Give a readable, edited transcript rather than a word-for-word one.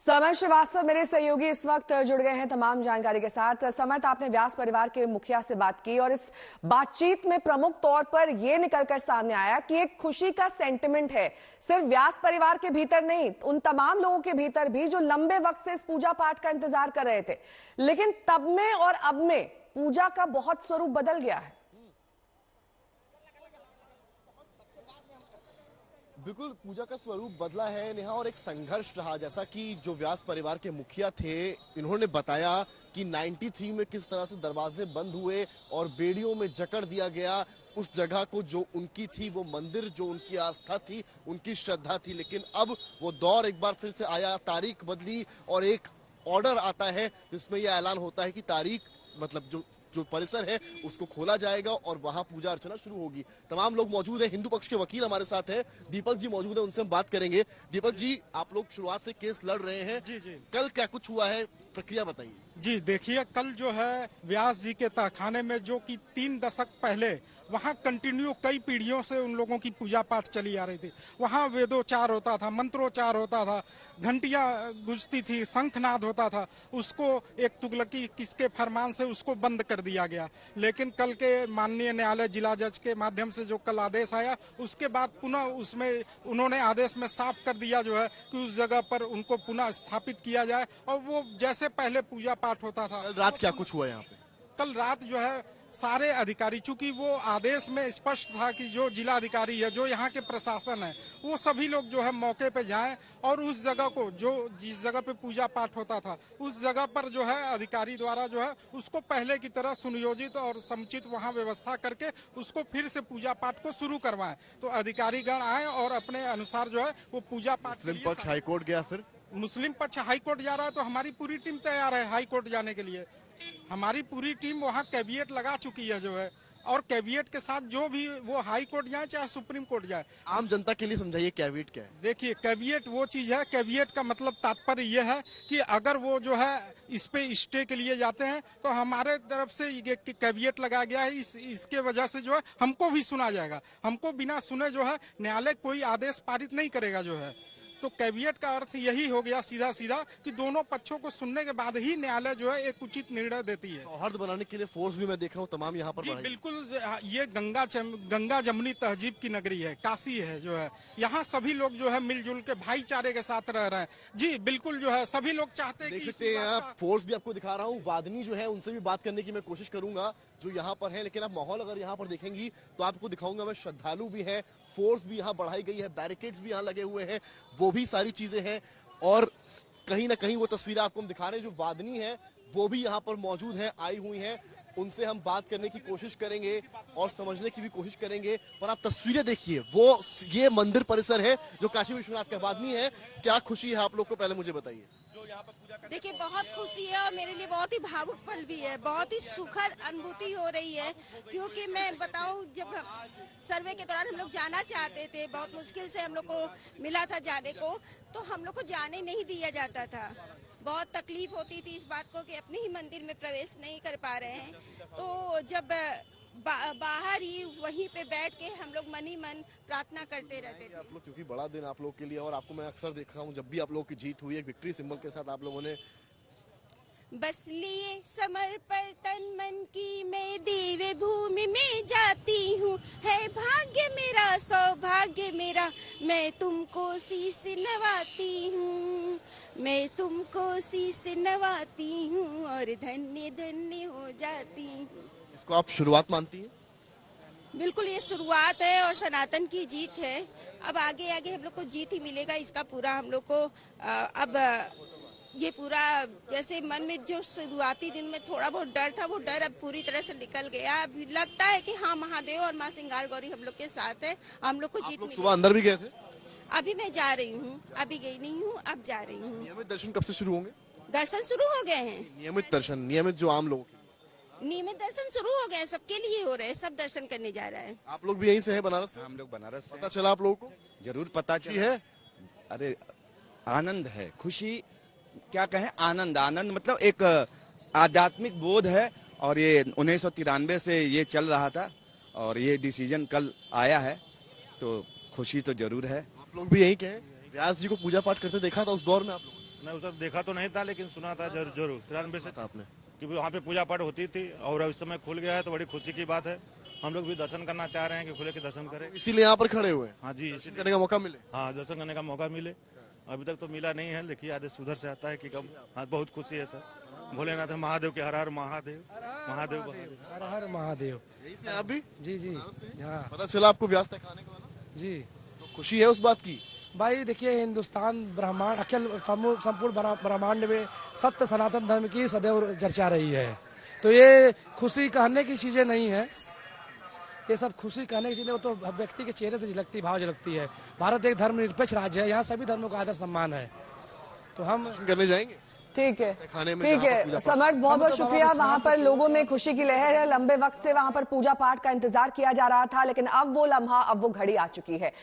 Summer Srivastava मेरे सहयोगी इस वक्त जुड़ गए हैं तमाम जानकारी के साथ। समर, आपने व्यास परिवार के मुखिया से बात की और इस बातचीत में प्रमुख तौर पर यह निकलकर सामने आया कि एक खुशी का सेंटिमेंट है, सिर्फ व्यास परिवार के भीतर नहीं, उन तमाम लोगों के भीतर भी जो लंबे वक्त से इस पूजा पाठ का इंतजार कर रहे थे। लेकिन तब में और अब में पूजा का बहुत स्वरूप बदल गया है। बिल्कुल, पूजा का स्वरूप बदला है नेहा, और एक संघर्ष रहा। जैसा कि जो व्यास परिवार के मुखिया थे, इन्होंने बताया कि 93 में किस तरह से दरवाजे बंद हुए और बेड़ियों में जकड़ दिया गया उस जगह को जो उनकी थी, वो मंदिर जो उनकी आस्था थी, उनकी श्रद्धा थी। लेकिन अब वो दौर एक बार फिर से आया, तारीख बदली और एक ऑर्डर आता है जिसमें यह ऐलान होता है कि तारीख मतलब जो परिसर है उसको खोला जाएगा और वहां पूजा अर्चना शुरू होगी। तमाम लोग मौजूद हैं, हिंदू पक्ष के वकील हमारे साथ हैं, दीपक जी मौजूद हैं, उनसे हम बात करेंगे। दीपक जी, आप लोग शुरुआत से केस लड़ रहे हैं। जी। कल क्या कुछ हुआ है, प्रक्रिया बताइए। जी देखिए, कल जो है व्यास जी के तहखाने में जो कि 3 दशक पहले वहाँ कंटिन्यू कई पीढ़ियों से उन लोगों की पूजा पाठ चली आ रही थी। वहाँ वेदोच्चार होता था, मंत्रोच्चार होता था, घंटियां गुजती थी, शंखनाद होता था। उसको एक तुगलकी किसके फरमान से उसको बंद कर दिया गया। लेकिन कल के माननीय न्यायालय जिला जज के माध्यम से जो कल आदेश आया, उसके बाद पुनः उसमें उन्होंने आदेश में साफ कर दिया जो है कि उस जगह पर उनको पुनः स्थापित किया जाए और वो जैसे पहले पूजा पाठ होता था। कल रात क्या कुछ हुआ यहाँ पे? कल रात जो है सारे अधिकारी, चूंकि वो आदेश में स्पष्ट था कि जो जिला अधिकारी है, जो यहाँ के प्रशासन है, वो सभी लोग जो है मौके पे जाएं और उस जगह को, जो जिस जगह पे पूजा पाठ होता था, उस जगह पर जो है अधिकारी द्वारा जो है उसको पहले की तरह सुनियोजित और समुचित वहाँ व्यवस्था करके उसको फिर से पूजा पाठ को शुरू करवाएं। तो अधिकारीगण आए और अपने अनुसार जो है वो पूजा पाठ। मुस्लिम पक्ष हाईकोर्ट गया, फिर मुस्लिम पक्ष हाईकोर्ट जा रहा है, तो हमारी पूरी टीम तैयार है हाईकोर्ट जाने के लिए। हमारी पूरी टीम वहाँ कैविएट लगा चुकी है जो है, और कैविएट के साथ जो भी वो हाई कोर्ट जाए चाहे सुप्रीम कोर्ट जाए। आम जनता के लिए समझाइए कैविएट क्या है। देखिए, कैविएट वो चीज है, कैविएट का मतलब तात्पर्य ये है कि अगर वो जो है इस पे स्टे के लिए जाते हैं तो हमारे तरफ से ये कैविएट लगाया गया है। इसके वजह से जो है हमको भी सुना जाएगा। हमको बिना सुने जो है न्यायालय कोई आदेश पारित नहीं करेगा जो है। तो कैविएट का अर्थ यही हो गया सीधा सीधा कि दोनों पक्षों को सुनने के बाद ही न्यायालय जो है एक उचित निर्णय देती है। सौहार्द बनाने के लिए फोर्स भी मैं देख रहा हूँ तमाम यहाँ पर। जी बिल्कुल, ये गंगा जमुनी तहजीब की नगरी है, काशी है जो है। यहाँ सभी लोग जो है मिलजुल के भाईचारे के साथ रह रहे हैं। जी बिल्कुल, जो है सभी लोग चाहते हैं। देख सकते हैं आप, फोर्स भी आपको दिखा रहा हूँ। वादनी जो है उनसे भी बात करने की मैं कोशिश करूंगा जो यहाँ पर है। लेकिन आप माहौल अगर यहाँ पर देखेंगी तो आपको दिखाऊंगा मैं, श्रद्धालु भी है, फोर्स भी यहाँ बढ़ाई गई है, बैरिकेड्स भी यहाँ लगे हुए हैं, वो भी सारी चीजें हैं। और कहीं ना कहीं वो तस्वीरें आपको हम दिखा रहे हैं, जो वादनी है वो भी यहाँ पर मौजूद है, आई हुई हैं। उनसे हम बात करने की कोशिश करेंगे और समझने की भी कोशिश करेंगे। पर आप तस्वीरें देखिए, वो ये मंदिर परिसर है जो काशी विश्वनाथ का। वादनी है, क्या खुशी है आप लोग को, पहले मुझे बताइए। देखिए, बहुत खुशी है और मेरे लिए बहुत ही भावुक पल भी है, बहुत ही सुखद अनुभूति हो रही है। क्योंकि मैं बताऊं, जब सर्वे के दौरान हम लोग जाना चाहते थे, बहुत मुश्किल से हम लोग को मिला था जाने को, तो हम लोग को जाने नहीं दिया जाता था। बहुत तकलीफ होती थी इस बात को कि अपने ही मंदिर में प्रवेश नहीं कर पा रहे हैं। तो जब बाहर ही वहीं पे बैठ के हम लोग मन ही मन प्रार्थना करते रहते थे। आप लोग, क्योंकि बड़ा दिन आप लोग के लिए, और आपको मैं अक्सर देखा हूँ जब भी आप लोगों की जीत हुई, एक विक्ट्री सिंबल के साथ आप लोगों ने बस लिए समर्पण तन मन की, मैं देव भूमि में जाती हूँ, है भाग्य मेरा सौभाग्य मेरा, मैं तुमको शीश नवाती हूँ, मैं तुमको शीश नवाती हूँ और धन्य धन्य हो जाती हूँ। इसको आप शुरुआत मानती हैं? बिल्कुल, ये शुरुआत है और सनातन की जीत है। अब आगे आगे हम लोग को जीत ही मिलेगा इसका पूरा। हम लोग को अब ये पूरा, जैसे मन में जो शुरुआती दिन में थोड़ा बहुत डर था, वो डर अब पूरी तरह से निकल गया। अब लगता है कि हाँ, महादेव और माँ सिंगार गौरी हम लोग के साथ है, हम लोग को जीत मिलेगी। सुबह अंदर भी गए थे? अभी मैं जा रही हूँ, अभी गई नहीं हूँ, अब जा रही हूँ। नियमित दर्शन कब से शुरू होंगे? दर्शन शुरू हो गए हैं। नियमित दर्शन, नियमित जो आम लोगों के नियमित दर्शन शुरू हो गए हैं, सबके लिए हो रहे हैं, सब दर्शन करने जा रहे हैं। आप लोग भी यहीं से है, बनारस से? हम लोग बनारस से। पता चला आप लोगों को? जरूर पता चला है। अरे आनंद है, खुशी क्या कहें, आनंद। आनंद मतलब एक आध्यात्मिक बोध है। और ये 1993 से ये चल रहा था और ये डिसीजन कल आया है, तो खुशी तो जरूर है। आप लोग भी यहीं के हैं? व्यास जी को पूजा पाठ करते देखा था उस दौर में आप लोग? मैं उसे देखा तो नहीं था, लेकिन सुना था जरूर 93 से आपने कि वहाँ पे पूजा पाठ होती थी और अब इस समय खुल गया है तो बड़ी खुशी की बात है। हम लोग भी दर्शन करना चाह रहे हैं कि खुले के दर्शन करें। इसीलिए यहाँ पर खड़े हुए हैं, हाँ जी, दर्शन इसीलिए करने का मौका मिले। हाँ, दर्शन करने का मौका मिले। अभी तक तो मिला नहीं है, लेकिन आदेश उधर से आता है कि कब। हाँ, बहुत खुशी है सर। भोलेनाथ महादेव के हर हर महादेव, महादेव हर हर महादेव। यही से आप भी? जी जी हाँ पता चला आपको व्यास तक खाने का ना? जी तो खुशी है उस बात की? भाई देखिए, हिंदुस्तान ब्रह्मांड अखिल संपूर्ण ब्रह्मांड में सत्य सनातन धर्म की सदैव चर्चा रही है। तो ये खुशी कहने की चीजें नहीं है, ये सब खुशी कहने की चीजें वो तो व्यक्ति के चेहरे से झलकती, भाव झलकती है। भारत एक धर्मनिरपेक्ष राज्य है, यहाँ सभी धर्मों का आदर सम्मान है। तो हम करने जाएंगे ठीक है, खाने में ठीक जहाँ पर है पूजा समर्थ, बहुत बहुत शुक्रिया। वहां पर लोगों में खुशी की लहर है। लंबे वक्त से वहां पर पूजा पाठ का इंतजार किया जा रहा था, लेकिन अब वो लम्हा, अब वो घड़ी आ चुकी है।